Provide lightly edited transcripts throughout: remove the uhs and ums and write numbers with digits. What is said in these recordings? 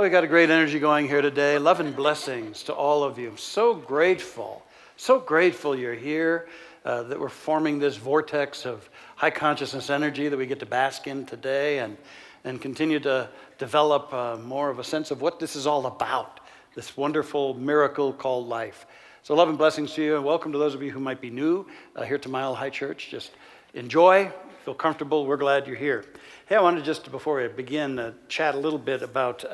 We got a great energy going here today. Love and blessings to all of you. I'm so grateful you're here, that we're forming this vortex of high consciousness energy that we get to bask in today and continue to develop more of a sense of what this is all about, this wonderful miracle called life. So love and blessings to you, and welcome to those of you who might be new here to Mile High Church. Just enjoy, feel comfortable. We're glad you're here. Hey, I wanted just, before I begin, chat a little bit about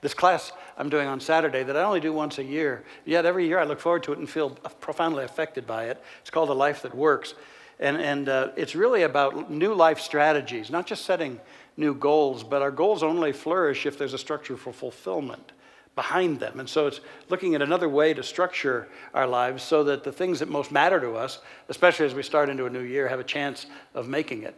this class I'm doing on Saturday that I only do once a year. Yet every year I look forward to it and feel profoundly affected by it. It's called A Life That Works. And it's really about new life strategies, not just setting new goals, but our goals only flourish if there's a structure for fulfillment behind them. And so it's looking at another way to structure our lives so that the things that most matter to us, especially as we start into a new year, have a chance of making it.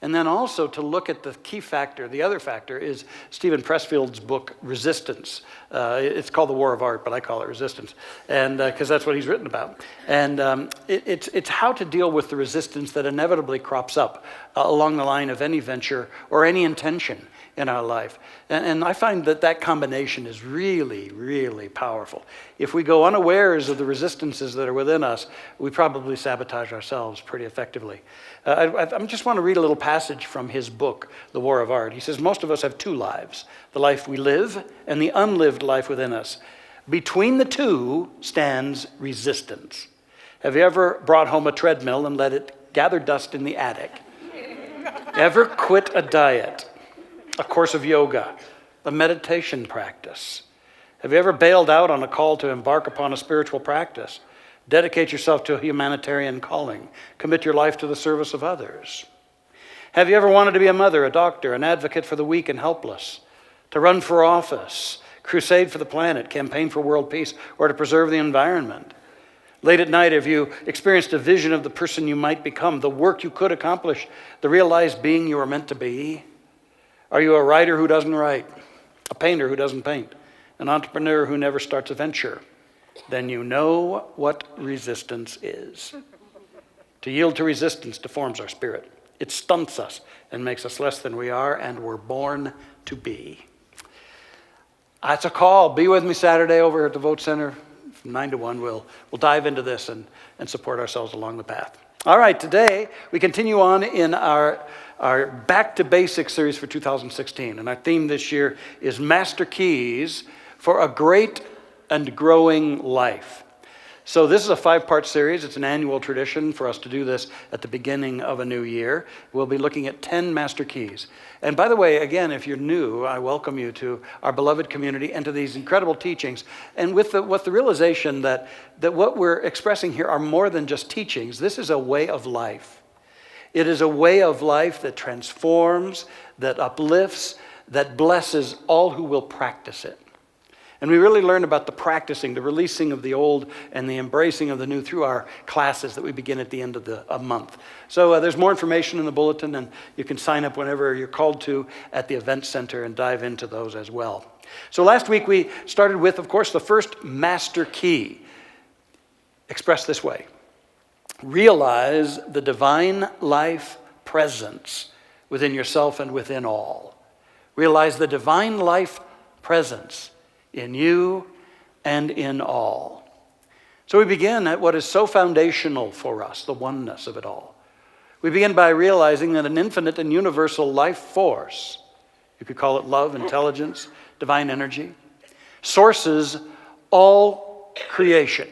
And then also to look at the key factor, the other factor, is Stephen Pressfield's book, Resistance. It's called The War of Art, but I call it Resistance, and because that's what he's written about. And it's how to deal with the resistance that inevitably crops up along the line of any venture or any intention in our life. And I find that combination is really, really powerful. If we go unawares of the resistances that are within us, we probably sabotage ourselves pretty effectively. I just want to read a little passage from his book, The War of Art. He says, most of us have two lives, the life we live and the unlived life within us. Between the two stands resistance. Have you ever brought home a treadmill and let it gather dust in the attic? Ever quit a diet, a course of yoga, a meditation practice? Have you ever bailed out on a call to embark upon a spiritual practice? Dedicate yourself to a humanitarian calling. Commit your life to the service of others. Have you ever wanted to be a mother, a doctor, an advocate for the weak and helpless, to run for office, crusade for the planet, campaign for world peace, or to preserve the environment? Late at night, have you experienced a vision of the person you might become, the work you could accomplish, the realized being you are meant to be? Are you a writer who doesn't write, a painter who doesn't paint, an entrepreneur who never starts a venture? Then you know what resistance is. To yield to resistance deforms our spirit. It stunts us and makes us less than we are and we're born to be. That's a call. Be with me Saturday over at the Vote Center from 9 to 1. We'll dive into this and support ourselves along the path. All right, today we continue on in our Back to Basics series for 2016. And our theme this year is Master Keys for a Great and Growing Life. So this is a 5-part series. It's an annual tradition for us to do this at the beginning of a new year. We'll be looking at 10 master keys. And by the way, again, if you're new, I welcome you to our beloved community and to these incredible teachings. And with the realization that what we're expressing here are more than just teachings. This is a way of life. It is a way of life that transforms, that uplifts, that blesses all who will practice it. And we really learn about the practicing, the releasing of the old and the embracing of the new through our classes that we begin at the end of a month. So there's more information in the bulletin, and you can sign up whenever you're called to at the event center and dive into those as well. So last week we started with, of course, the first master key, expressed this way: realize the divine life presence within yourself and within all. Realize the divine life presence in you and in all. So we begin at what is so foundational for us, the oneness of it all. We begin by realizing that an infinite and universal life force, you could call it love, intelligence, divine energy, sources all creation.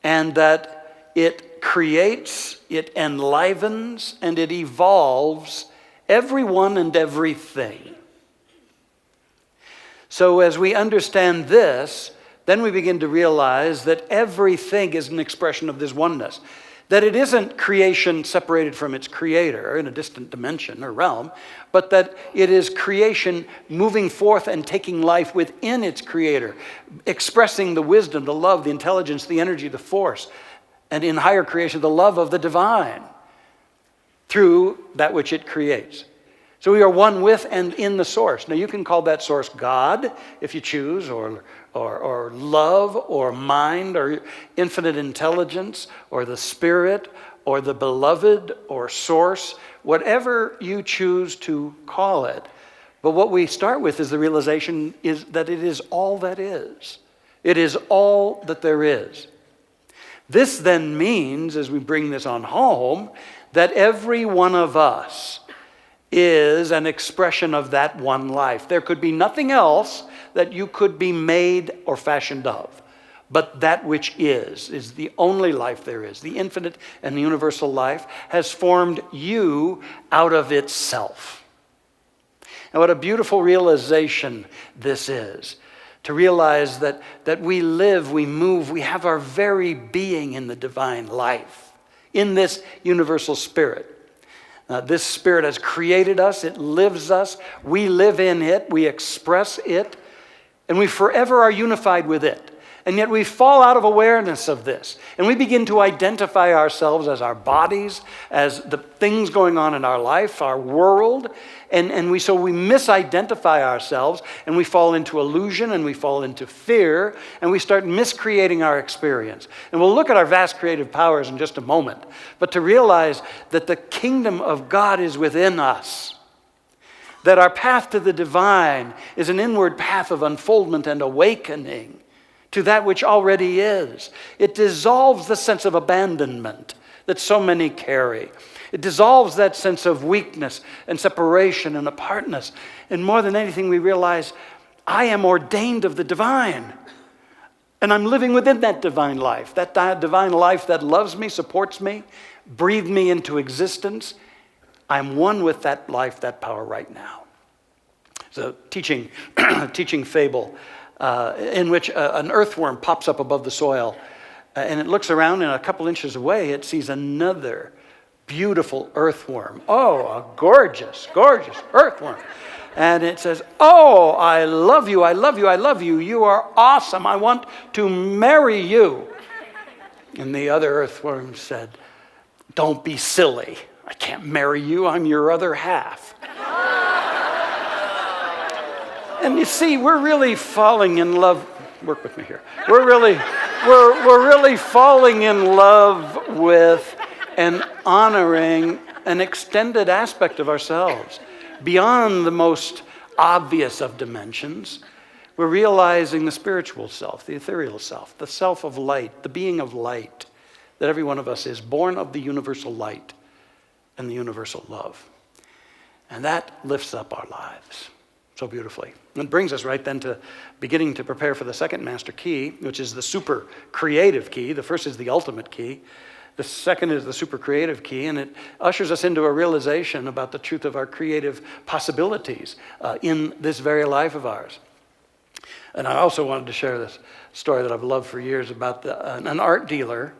And that it creates, it enlivens, and it evolves everyone and everything. So as we understand this, then we begin to realize that everything is an expression of this oneness. That it isn't creation separated from its creator in a distant dimension or realm, but that it is creation moving forth and taking life within its creator, expressing the wisdom, the love, the intelligence, the energy, the force, and in higher creation, the love of the divine through that which it creates. So we are one with and in the source. Now you can call that source God, if you choose, or love, or mind, or infinite intelligence, or the spirit, or the beloved, or source, whatever you choose to call it. But what we start with is the realization is that it is all that is. It is all that there is. This then means, as we bring this on home, that every one of us is an expression of that one life. There could be nothing else that you could be made or fashioned of. But that which is the only life there is. The infinite and the universal life has formed you out of itself. And what a beautiful realization this is. To realize that we live, we move, we have our very being in the divine life, in this universal spirit. This spirit has created us, it lives us, we live in it, we express it, and we forever are unified with it. And yet we fall out of awareness of this. And we begin to identify ourselves as our bodies, as the things going on in our life, our world. So we misidentify ourselves, and we fall into illusion, and we fall into fear, and we start miscreating our experience. And we'll look at our vast creative powers in just a moment. But to realize that the kingdom of God is within us. That our path to the divine is an inward path of unfoldment and awakening to that which already is. It dissolves the sense of abandonment that so many carry. It dissolves that sense of weakness and separation and apartness. And more than anything, we realize, I am ordained of the divine. And I'm living within that divine life. That divine life that loves me, supports me, breathed me into existence. I'm one with that life, that power right now. So teaching fable in which an earthworm pops up above the soil, and it looks around, and a couple inches away it sees another beautiful earthworm. Oh, a gorgeous, gorgeous earthworm. And it says, oh, I love you, I love you, I love you. You are awesome. I want to marry you. And the other earthworm said, don't be silly. I can't marry you. I'm your other half. And you see, we're really falling in love. Work with me here. We're really falling in love with and honoring an extended aspect of ourselves beyond the most obvious of dimensions. We're realizing the spiritual self, the ethereal self, the self of light, the being of light, that every one of us is born of the universal light and the universal love. And that lifts up our lives so beautifully. And it brings us right then to beginning to prepare for the second master key, which is the SuperCreative Key. The first is the ultimate key. The second is the SuperCreative Key, and it ushers us into a realization about the truth of our creative possibilities in this very life of ours. And I also wanted to share this story that I've loved for years about an art dealer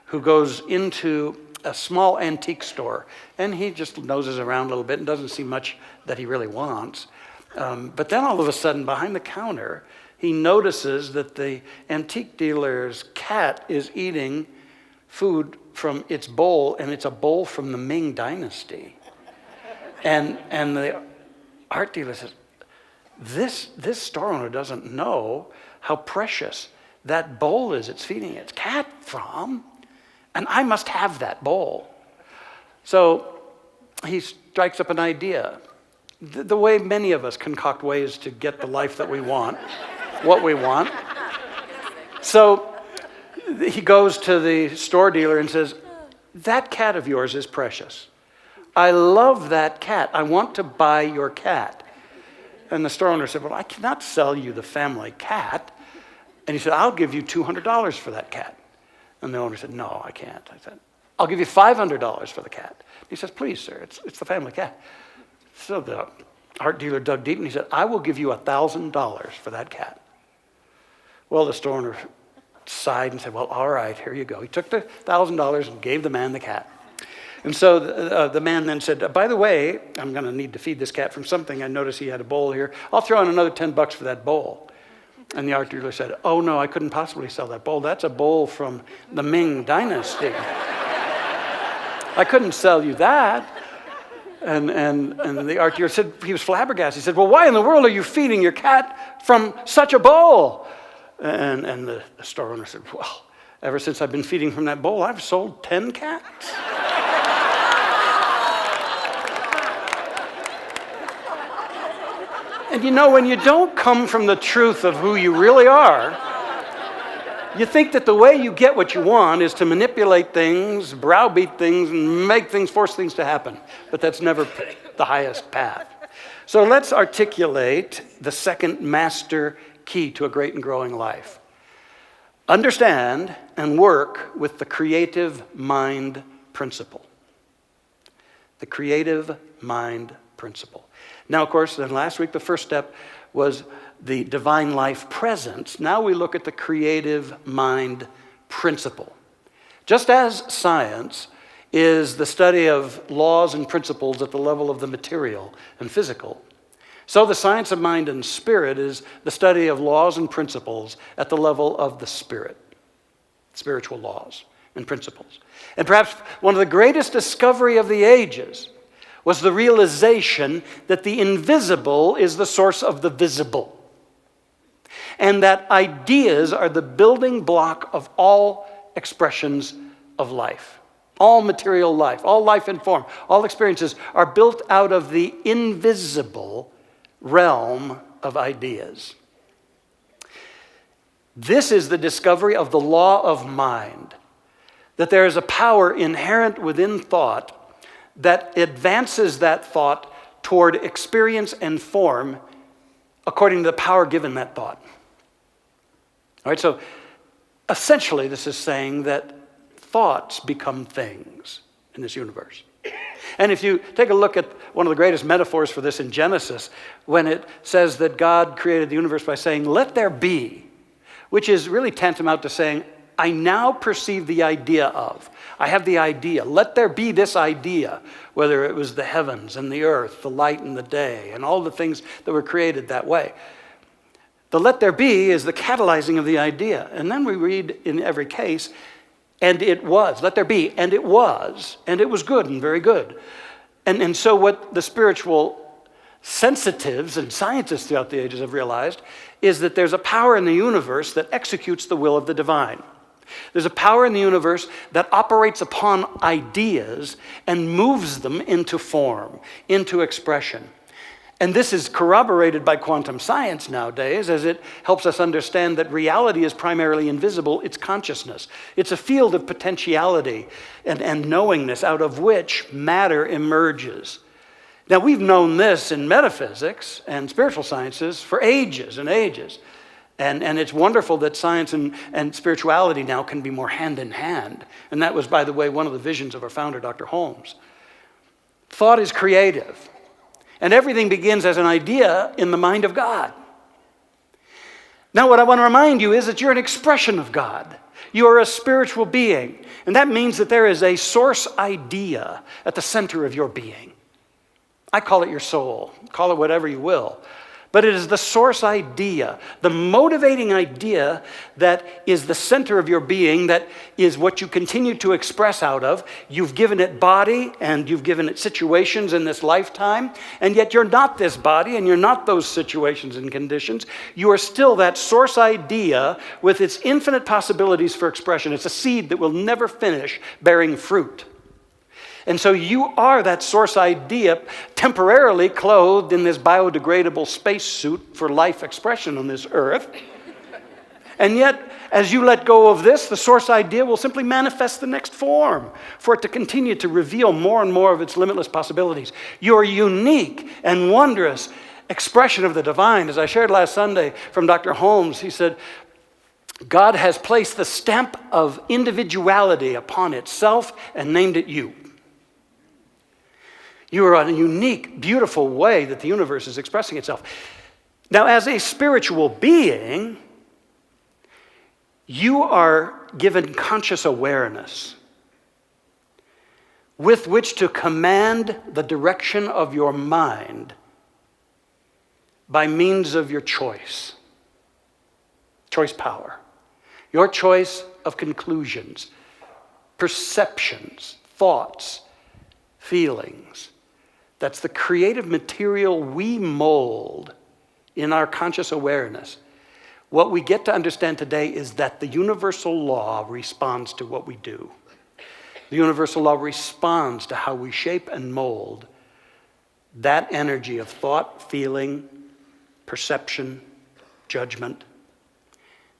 who goes into a small antique store, and he just noses around a little bit and doesn't see much that he really wants. But then all of a sudden, behind the counter, he notices that the antique dealer's cat is eating food from its bowl, and it's a bowl from the Ming Dynasty. And the art dealer says, this store owner doesn't know how precious that bowl is it's feeding its cat from, and I must have that bowl. So he strikes up an idea. The way many of us concoct ways to get the life that we want, what we want. So he goes to the store dealer and says, that cat of yours is precious. I love that cat. I want to buy your cat. And the store owner said, well, I cannot sell you the family cat. And he said, I'll give you $200 for that cat. And the owner said, no, I can't. I said, I'll give you $500 for the cat. He says, please, sir, it's the family cat. So the art dealer dug deep and he said, I will give you $1,000 for that cat. Well, the store owner sighed and said, well, all right, here you go. He took the $1,000 and gave the man the cat. And so the man then said, by the way, I'm going to need to feed this cat from something. I noticed he had a bowl here. I'll throw in another $10 for that bowl. And the art dealer said, oh, no, I couldn't possibly sell that bowl. That's a bowl from the Ming Dynasty. I couldn't sell you that. And the art dealer said, he was flabbergasted. He said, well, why in the world are you feeding your cat from such a bowl? And the store owner said, well, ever since I've been feeding from that bowl, I've sold 10 cats. And you know, when you don't come from the truth of who you really are, you think that the way you get what you want is to manipulate things, browbeat things, and make things, force things to happen. But that's never the highest path. So let's articulate the second master key to a great and growing life. Understand and work with the creative mind principle. The creative mind principle. Now, of course, then last week the first step was the divine life presence. Now we look at the creative mind principle. Just as science is the study of laws and principles at the level of the material and physical, so the science of mind and spirit is the study of laws and principles at the level of the spirit, spiritual laws and principles. And perhaps one of the greatest discovery of the ages was the realization that the invisible is the source of the visible, and that ideas are the building block of all expressions of life. All material life, all life in form, all experiences are built out of the invisible realm of ideas. This is the discovery of the law of mind, that there is a power inherent within thought that advances that thought toward experience and form according to the power given that thought. All right, so essentially this is saying that thoughts become things in this universe. And if you take a look at one of the greatest metaphors for this in Genesis, when it says that God created the universe by saying, "Let there be," which is really tantamount to saying, I now perceive the idea of. I have the idea. Let there be this idea, whether it was the heavens and the earth, the light and the day, and all the things that were created that way. The let there be is the catalyzing of the idea. And then we read in every case, and it was. Let there be, and it was good and very good. And so what the spiritual sensitives and scientists throughout the ages have realized is that there's a power in the universe that executes the will of the divine. There's a power in the universe that operates upon ideas and moves them into form, into expression. And this is corroborated by quantum science nowadays, as it helps us understand that reality is primarily invisible. It's consciousness. It's a field of potentiality and knowingness out of which matter emerges. Now, we've known this in metaphysics and spiritual sciences for ages and ages. And it's wonderful that science and spirituality now can be more hand in hand. And that was, by the way, one of the visions of our founder, Dr. Holmes. Thought is creative. And everything begins as an idea in the mind of God. Now, what I want to remind you is that you're an expression of God. You are a spiritual being. And that means that there is a source idea at the center of your being. I call it your soul. Call it whatever you will. But it is the source idea, the motivating idea that is the center of your being, that is what you continue to express out of. You've given it body and you've given it situations in this lifetime, and yet you're not this body and you're not those situations and conditions. You are still that source idea with its infinite possibilities for expression. It's a seed that will never finish bearing fruit. And so you are that source idea temporarily clothed in this biodegradable spacesuit for life expression on this earth. And yet, as you let go of this, the source idea will simply manifest the next form for it to continue to reveal more and more of its limitless possibilities. Your unique and wondrous expression of the divine, as I shared last Sunday from Dr. Holmes, he said, God has placed the stamp of individuality upon itself and named it you. You are in a unique, beautiful way that the universe is expressing itself. Now, as a spiritual being, you are given conscious awareness with which to command the direction of your mind by means of your choice power, your choice of conclusions, perceptions, thoughts, feelings. That's the creative material we mold in our conscious awareness. What we get to understand today is that the universal law responds to what we do. The universal law responds to how we shape and mold that energy of thought, feeling, perception, judgment.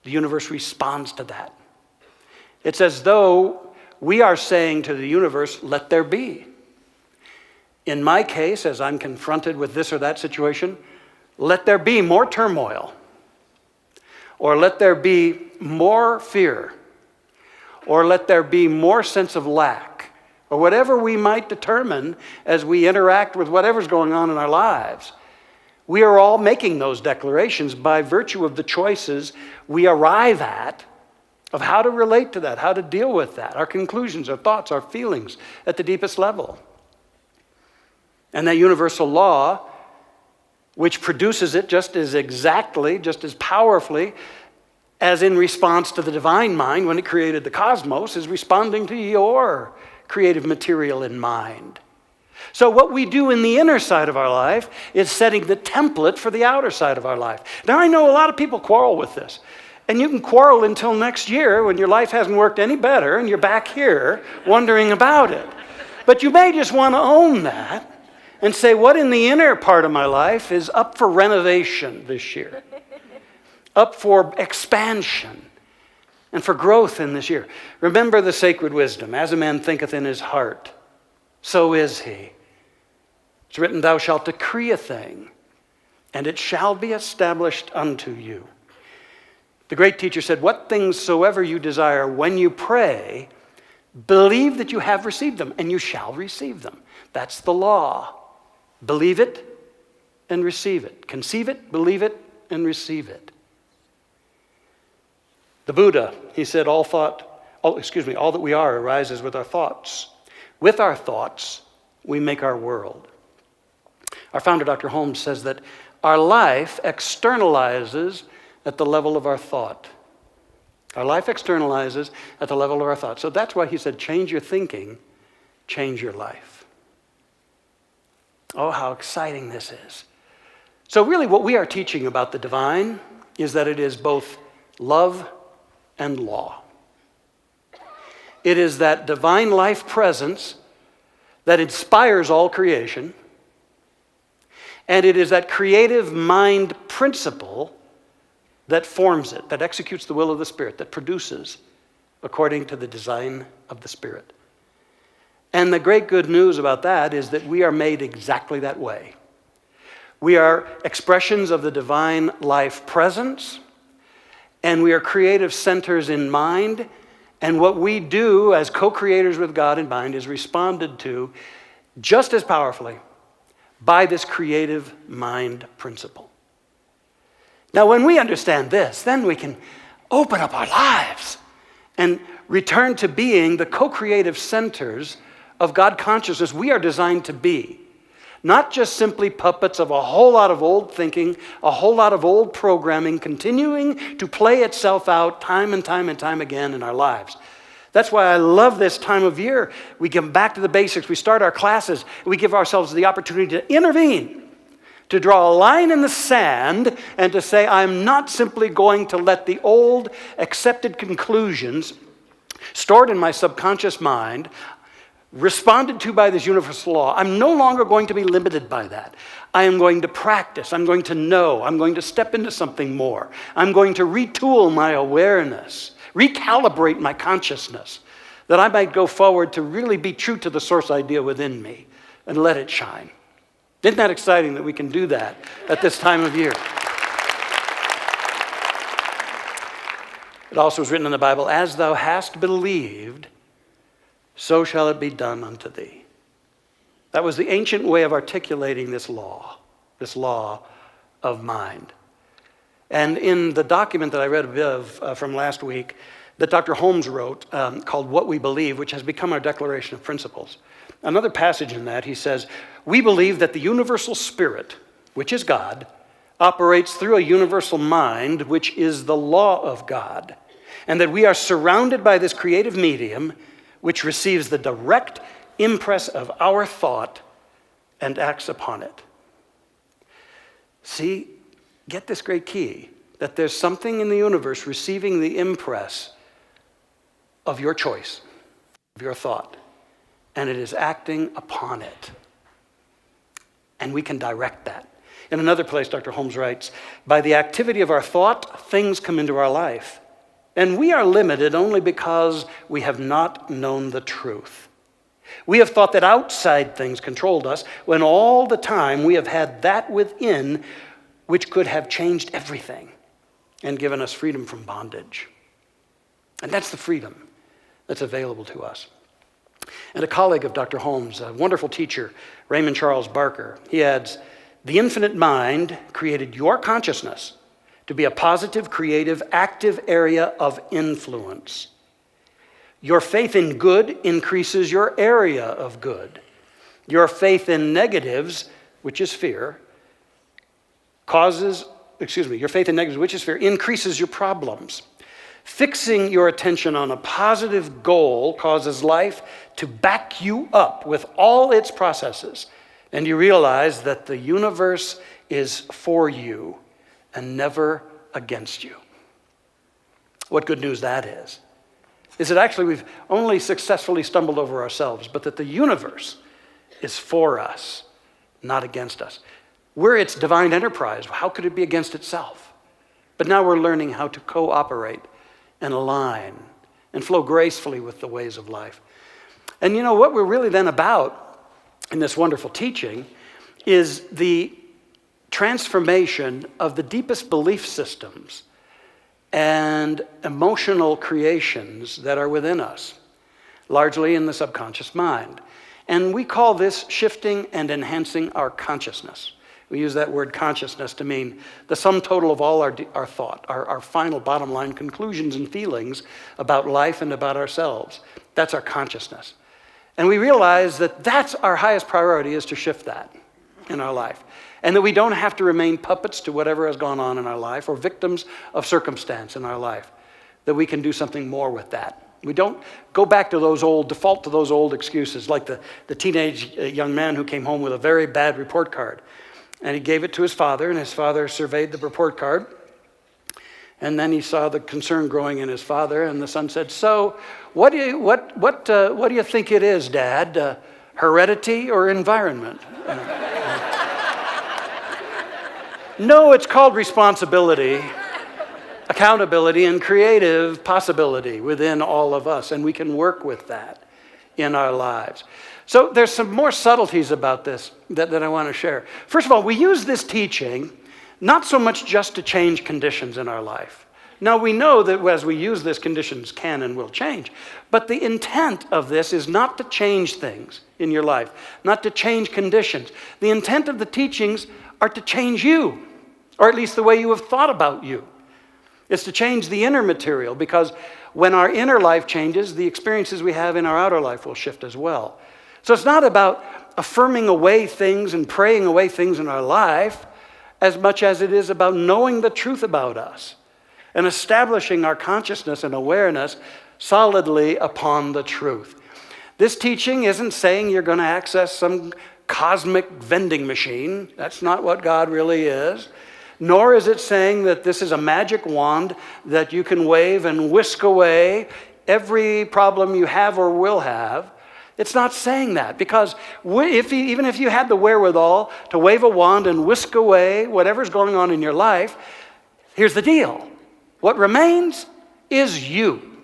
The universe responds to that. It's as though we are saying to the universe, let there be. In my case, as I'm confronted with this or that situation, let there be more turmoil, or let there be more fear, or let there be more sense of lack, or whatever we might determine as we interact with whatever's going on in our lives. We are all making those declarations by virtue of the choices we arrive at of how to relate to that, how to deal with that, our conclusions, our thoughts, our feelings at the deepest level. And that universal law, which produces it just as exactly, just as powerfully, as in response to the divine mind when it created the cosmos, is responding to your creative material in mind. So what we do in the inner side of our life is setting the template for the outer side of our life. Now, I know a lot of people quarrel with this. And you can quarrel until next year when your life hasn't worked any better and you're back here wondering about it. But you may just want to own that and say, what in the inner part of my life is up for renovation this year? Up for expansion and for growth in this year. Remember the sacred wisdom. As a man thinketh in his heart, so is he. It's written, thou shalt decree a thing, and it shall be established unto you. The great teacher said, what things soever you desire when you pray, believe that you have received them, and you shall receive them. That's the law. Believe it and receive it. Conceive it, believe it, and receive it. The Buddha, he said, all that we are arises with our thoughts. With our thoughts, we make our world. Our founder, Dr. Holmes, says that our life externalizes at the level of our thought. Our life externalizes at the level of our thought. So that's why he said, change your thinking, change your life. Oh, how exciting this is. So really what we are teaching about the divine is that it is both love and law. It is that divine life presence that inspires all creation, and it is that creative mind principle that forms it, that executes the will of the Spirit, that produces according to the design of the Spirit. And the great good news about that is that we are made exactly that way. We are expressions of the divine life presence, and we are creative centers in mind, and what we do as co-creators with God in mind is responded to just as powerfully by this creative mind principle. Now, when we understand this, then we can open up our lives and return to being the co-creative centers of God consciousness we are designed to be. Not just simply puppets of a whole lot of old thinking, a whole lot of old programming continuing to play itself out time and time and time again in our lives. That's why I love this time of year. We get back to the basics. We start our classes. We give ourselves the opportunity to intervene, to draw a line in the sand and to say, I'm not simply going to let the old accepted conclusions stored in my subconscious mind, responded to by this universal law. I'm no longer going to be limited by that. I am going to practice. I'm going to know. I'm going to step into something more. I'm going to retool my awareness, recalibrate my consciousness, that I might go forward to really be true to the source idea within me and let it shine. Isn't that exciting that we can do that at this time of year? It also is written in the Bible, as thou hast believed, so shall it be done unto thee. That was the ancient way of articulating this law of mind. And in the document that I read a bit of from last week that Dr. Holmes wrote called What We Believe, which has become our Declaration of Principles, another passage in that, he says, we believe that the universal spirit, which is God, operates through a universal mind, which is the law of God, and that we are surrounded by this creative medium, which receives the direct impress of our thought and acts upon it. See, get this great key, that there's something in the universe receiving the impress of your choice, of your thought, and it is acting upon it. And we can direct that. In another place, Dr. Holmes writes, by the activity of our thought, things come into our life. And we are limited only because we have not known the truth. We have thought that outside things controlled us, when all the time we have had that within which could have changed everything and given us freedom from bondage. And that's the freedom that's available to us. And a colleague of Dr. Holmes, a wonderful teacher, Raymond Charles Barker, he adds, the infinite mind created your consciousness to be a positive, creative, active area of influence. Your faith in good increases your area of good. Your faith in negatives, which is fear, your faith in negatives, which is fear, increases your problems. Fixing your attention on a positive goal causes life to back you up with all its processes, and you realize that the universe is for you and never against you. What good news that is. Is that actually we've only successfully stumbled over ourselves, but that the universe is for us, not against us. We're its divine enterprise. How could it be against itself? But now we're learning how to cooperate and align and flow gracefully with the ways of life. And you know what we're really then about in this wonderful teaching is the transformation of the deepest belief systems and emotional creations that are within us, largely in the subconscious mind. And we call this shifting and enhancing our consciousness. We use that word consciousness to mean the sum total of all our thought, our final bottom line conclusions and feelings about life and about ourselves. That's our consciousness. And we realize that that's our highest priority, is to shift that in our life. And that we don't have to remain puppets to whatever has gone on in our life or victims of circumstance in our life. That we can do something more with that. We don't go back to default to those old excuses, like the teenage young man who came home with a very bad report card. And he gave it to his father, and his father surveyed the report card. And then he saw the concern growing in his father, and the son said, so what do you think it is, Dad? Heredity or environment? No, it's called responsibility, accountability, and creative possibility within all of us, and we can work with that in our lives. So there's some more subtleties about this that I want to share. First of all, we use this teaching not so much just to change conditions in our life. Now, we know that as we use this, conditions can and will change. But the intent of this is not to change things in your life, not to change conditions. The intent of the teachings are to change you, or at least the way you have thought about you. It's to change the inner material, because when our inner life changes, the experiences we have in our outer life will shift as well. So it's not about affirming away things and praying away things in our life as much as it is about knowing the truth about us and establishing our consciousness and awareness solidly upon the truth. This teaching isn't saying you're going to access some cosmic vending machine. That's not what God really is. Nor is it saying that this is a magic wand that you can wave and whisk away every problem you have or will have. It's not saying that, because even if you had the wherewithal to wave a wand and whisk away whatever's going on in your life, here's the deal. What remains is you.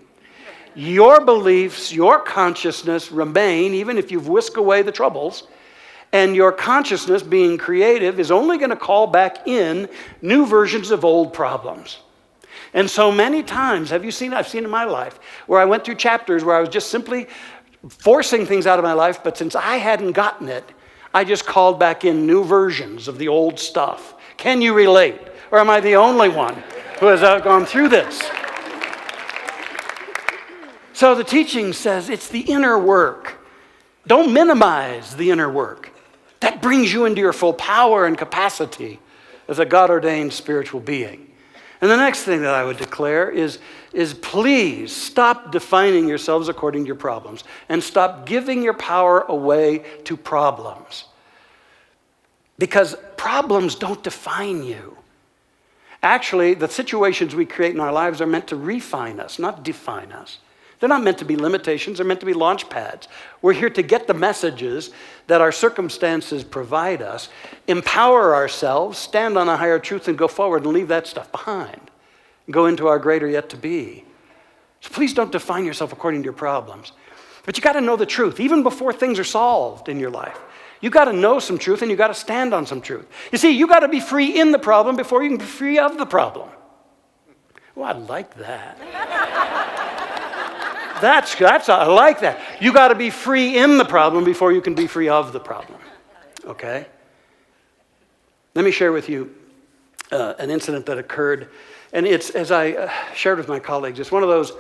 Your beliefs, your consciousness remain, even if you've whisked away the troubles. And your consciousness, being creative, is only going to call back in new versions of old problems. And so many times, I've seen in my life, where I went through chapters where I was just simply forcing things out of my life, but since I hadn't gotten it, I just called back in new versions of the old stuff. Can you relate? Or am I the only one who has gone through this? So the teaching says it's the inner work. Don't minimize the inner work. That brings you into your full power and capacity as a God-ordained spiritual being. And the next thing that I would declare is please stop defining yourselves according to your problems and stop giving your power away to problems. Because problems don't define you. Actually, the situations we create in our lives are meant to refine us, not define us. They're not meant to be limitations. They're meant to be launch pads. We're here to get the messages that our circumstances provide us, empower ourselves, stand on a higher truth, and go forward and leave that stuff behind. Go into our greater yet to be. So please don't define yourself according to your problems. But you got to know the truth, even before things are solved in your life. You got to know some truth, and you got to stand on some truth. You see, you got to be free in the problem before you can be free of the problem. Oh, I like that. I like that. You got to be free in the problem before you can be free of the problem. Okay? Let me share with you an incident that occurred, and it's, as I shared with my colleagues, it's one of those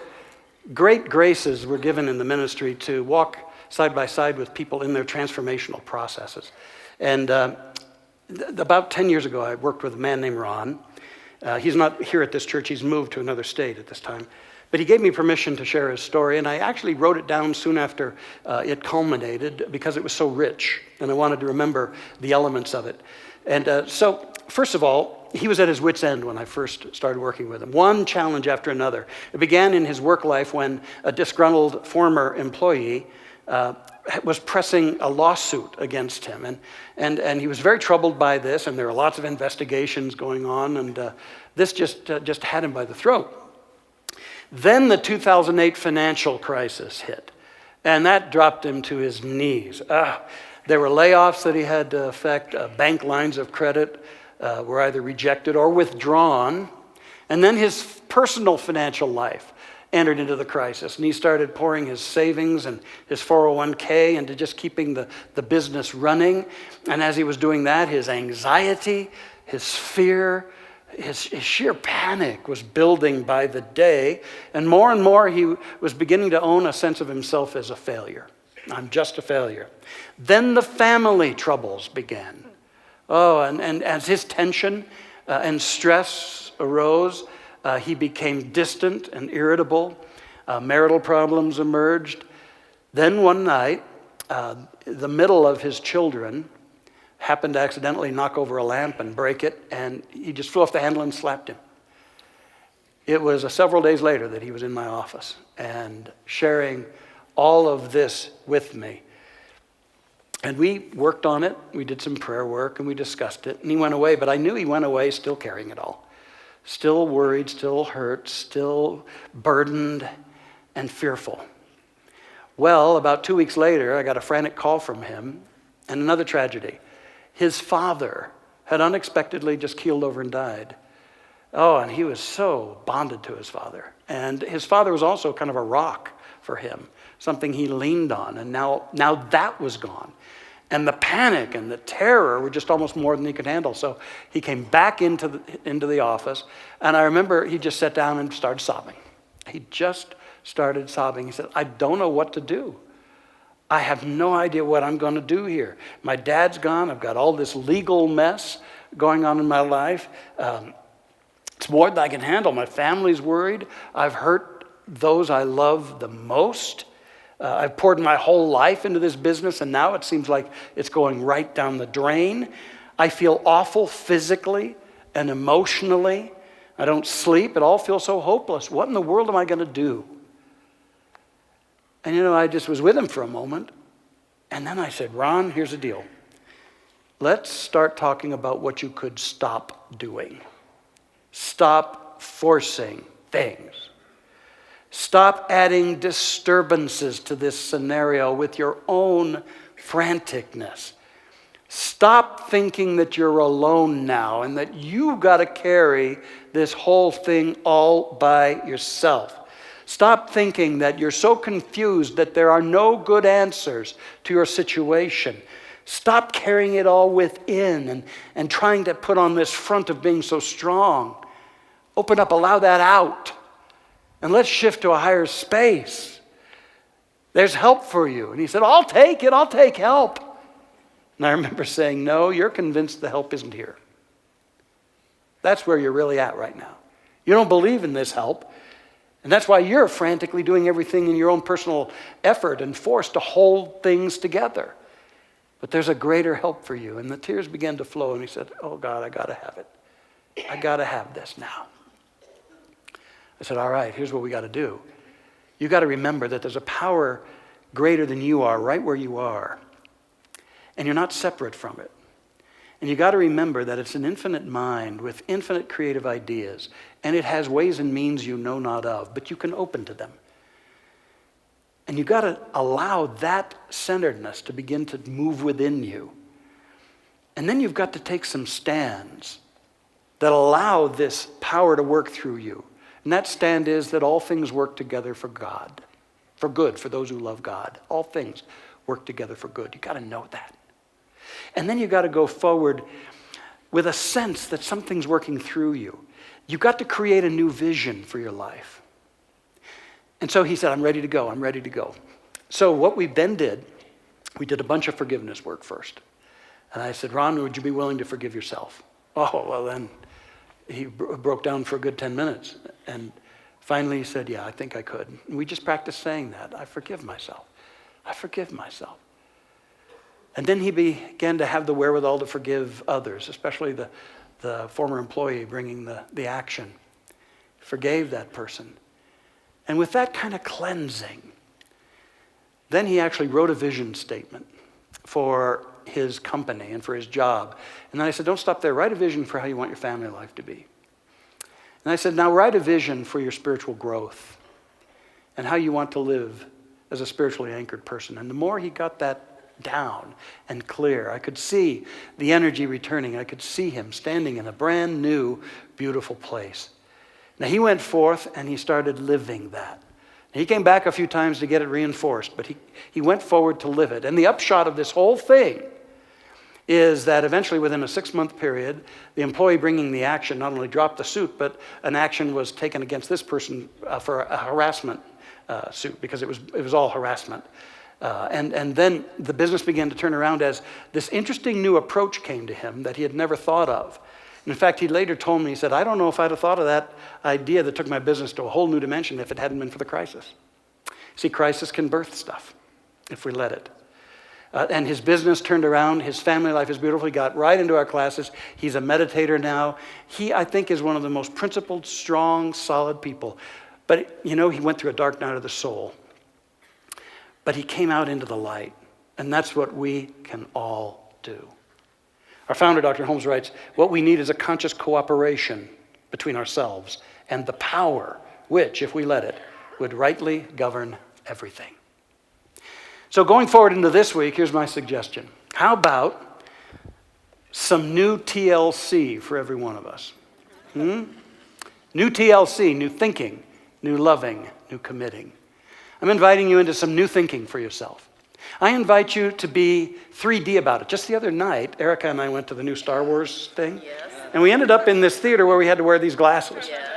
great graces we're given in the ministry to walk side by side with people in their transformational processes. And about 10 years ago, I worked with a man named Ron. He's not here at this church. He's moved to another state at this time. But he gave me permission to share his story, and I actually wrote it down soon after it culminated because it was so rich, and I wanted to remember the elements of it. And so, first of all, he was at his wit's end when I first started working with him. One challenge after another. It began in his work life when a disgruntled former employee was pressing a lawsuit against him. And he was very troubled by this, and there were lots of investigations going on, and this just had him by the throat. Then the 2008 financial crisis hit, and that dropped him to his knees. There were layoffs that he had to effect. Bank lines of credit were either rejected or withdrawn. And then his personal financial life entered into the crisis, and he started pouring his savings and his 401k into just keeping the business running. And as he was doing that, his anxiety, his fear, his sheer panic was building by the day, and more he was beginning to own a sense of himself as a failure. I'm just a failure. Then the family troubles began. And as his tension and stress arose, he became distant and irritable. Marital problems emerged. Then one night, the middle of his children happened to accidentally knock over a lamp and break it, and he just flew off the handle and slapped him. It was several days later that he was in my office and sharing all of this with me. And we worked on it. We did some prayer work, and we discussed it, and he went away, but I knew he went away still carrying it all. Still worried, still hurt, still burdened and fearful. Well, about 2 weeks later, I got a frantic call from him, and another tragedy. His father had unexpectedly just keeled over and died. And he was so bonded to his father. And his father was also kind of a rock for him, something he leaned on. And now that was gone. And the panic and the terror were just almost more than he could handle. So he came back into the office, and I remember he just sat down and started sobbing. He just started sobbing. He said, I don't know what to do. I have no idea what I'm going to do here. My dad's gone. I've got all this legal mess going on in my life. It's more than I can handle. My family's worried. I've hurt those I love the most. I've poured my whole life into this business, and now it seems like it's going right down the drain. I feel awful physically and emotionally. I don't sleep. It all feels so hopeless. What in the world am I going to do? And I just was with him for a moment. And then I said, Ron, here's the deal. Let's start talking about what you could stop doing. Stop forcing things. Stop adding disturbances to this scenario with your own franticness. Stop thinking that you're alone now and that you've got to carry this whole thing all by yourself. Stop thinking that you're so confused that there are no good answers to your situation. Stop carrying it all within and trying to put on this front of being so strong. Open up, allow that out. And let's shift to a higher space. There's help for you. And he said, I'll take it. I'll take help. And I remember saying, no, you're convinced the help isn't here. That's where you're really at right now. You don't believe in this help. And that's why you're frantically doing everything in your own personal effort and force to hold things together. But there's a greater help for you. And the tears began to flow. And he said, oh, God, I got to have it. I got to have this now. I said, all right, here's what we got to do. You got to remember that there's a power greater than you are right where you are. And you're not separate from it. And you got to remember that it's an infinite mind with infinite creative ideas. And it has ways and means you know not of, but you can open to them. And you got to allow that centeredness to begin to move within you. And then you've got to take some stands that allow this power to work through you. And that stand is that all things work together for God, for good, for those who love God. All things work together for good. You got to know that. And then you got to go forward with a sense that something's working through you. You've got to create a new vision for your life. And so he said, I'm ready to go. I'm ready to go. So what we then did, we did a bunch of forgiveness work first. And I said, Ron, would you be willing to forgive yourself? Oh, well then he broke down for a good 10 minutes. And finally he said, yeah, I think I could. And we just practiced saying that. I forgive myself. I forgive myself. And then he began to have the wherewithal to forgive others, especially the former employee bringing the action. Forgave that person. And with that kind of cleansing, then he actually wrote a vision statement for his company and for his job. And then I said, don't stop there. Write a vision for how you want your family life to be. And I said, now write a vision for your spiritual growth and how you want to live as a spiritually anchored person. And the more he got that down and clear, I could see the energy returning. I could see him standing in a brand new, beautiful place. Now he went forth and he started living that. He came back a few times to get it reinforced, but he went forward to live it. And the upshot of this whole thing is that eventually within a 6-month period, the employee bringing the action not only dropped the suit, but an action was taken against this person for a harassment suit, because it was all harassment. And then the business began to turn around as this interesting new approach came to him that he had never thought of. In fact, he later told me, he said, I don't know if I'd have thought of that idea that took my business to a whole new dimension if it hadn't been for the crisis. See, crisis can birth stuff if we let it. And his business turned around. His family life is beautiful. He got right into our classes. He's a meditator now. He, I think, is one of the most principled, strong, solid people. But, he went through a dark night of the soul. But he came out into the light. And that's what we can all do. Our founder, Dr. Holmes, writes, what we need is a conscious cooperation between ourselves and the power which, if we let it, would rightly govern everything. So going forward into this week, here's my suggestion. How about some new TLC for every one of us? New TLC, new thinking, new loving, new committing. I'm inviting you into some new thinking for yourself. I invite you to be 3D about it. Just the other night, Erica and I went to the new Star Wars thing. Yes. And we ended up in this theater where we had to wear these glasses. Yes.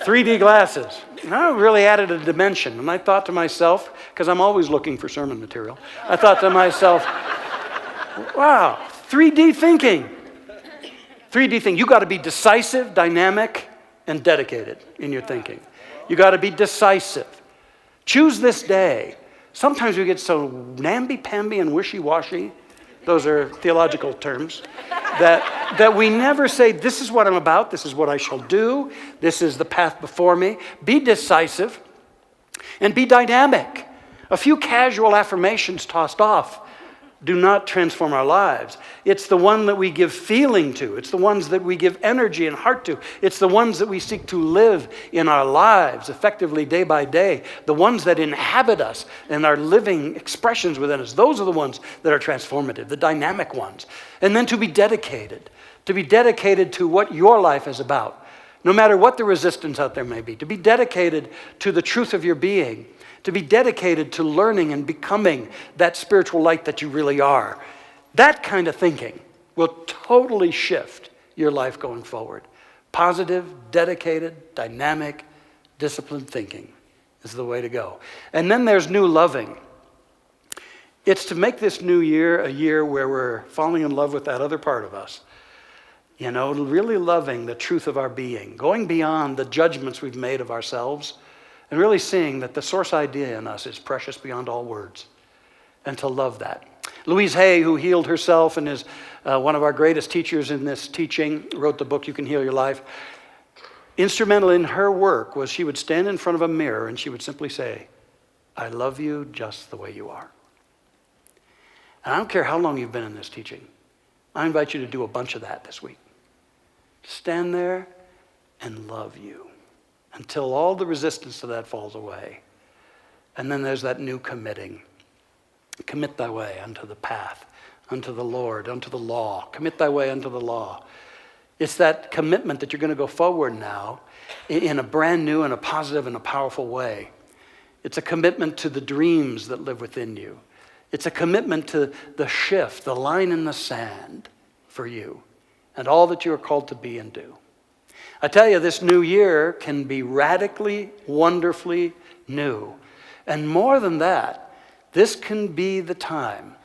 3D glasses. And I really added a dimension. And I thought to myself, because I'm always looking for sermon material, I thought to myself, wow, 3D thinking. 3D thinking. You got to be decisive, dynamic, and dedicated in your thinking. You got to be decisive. Choose this day. Sometimes we get so namby-pamby and wishy-washy, those are theological terms, that we never say, this is what I'm about, this is what I shall do, this is the path before me. Be decisive and be dynamic. A few casual affirmations tossed off do not transform our lives. It's the one that we give feeling to. It's the ones that we give energy and heart to. It's the ones that we seek to live in our lives effectively day by day. The ones that inhabit us and are living expressions within us. Those are the ones that are transformative, the dynamic ones. And then to be dedicated to what your life is about. No matter what the resistance out there may be. To be dedicated to the truth of your being. To be dedicated to learning and becoming that spiritual light that you really are. That kind of thinking will totally shift your life going forward. Positive, dedicated, dynamic, disciplined thinking is the way to go. And then there's new loving. It's to make this new year a year where we're falling in love with that other part of us. Really loving the truth of our being. Going beyond the judgments we've made of ourselves. And really seeing that the source idea in us is precious beyond all words. And to love that. Louise Hay, who healed herself and is one of our greatest teachers in this teaching, wrote the book, You Can Heal Your Life. Instrumental in her work was she would stand in front of a mirror and she would simply say, I love you just the way you are. And I don't care how long you've been in this teaching. I invite you to do a bunch of that this week. Stand there and love you until all the resistance to that falls away. And then there's that new committing. Commit thy way unto the path, unto the Lord, unto the law. Commit thy way unto the law. It's that commitment that you're going to go forward now in a brand new and a positive and a powerful way. It's a commitment to the dreams that live within you. It's a commitment to the shift, the line in the sand for you and all that you are called to be and do. I tell you, this new year can be radically, wonderfully new. And more than that, this can be the time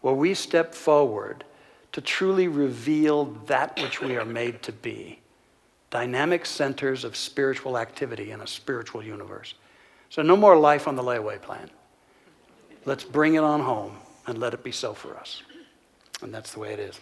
where we step forward to truly reveal that which we are made to be. Dynamic centers of spiritual activity in a spiritual universe. So no more life on the layaway plan. Let's bring it on home and let it be so for us. And that's the way it is.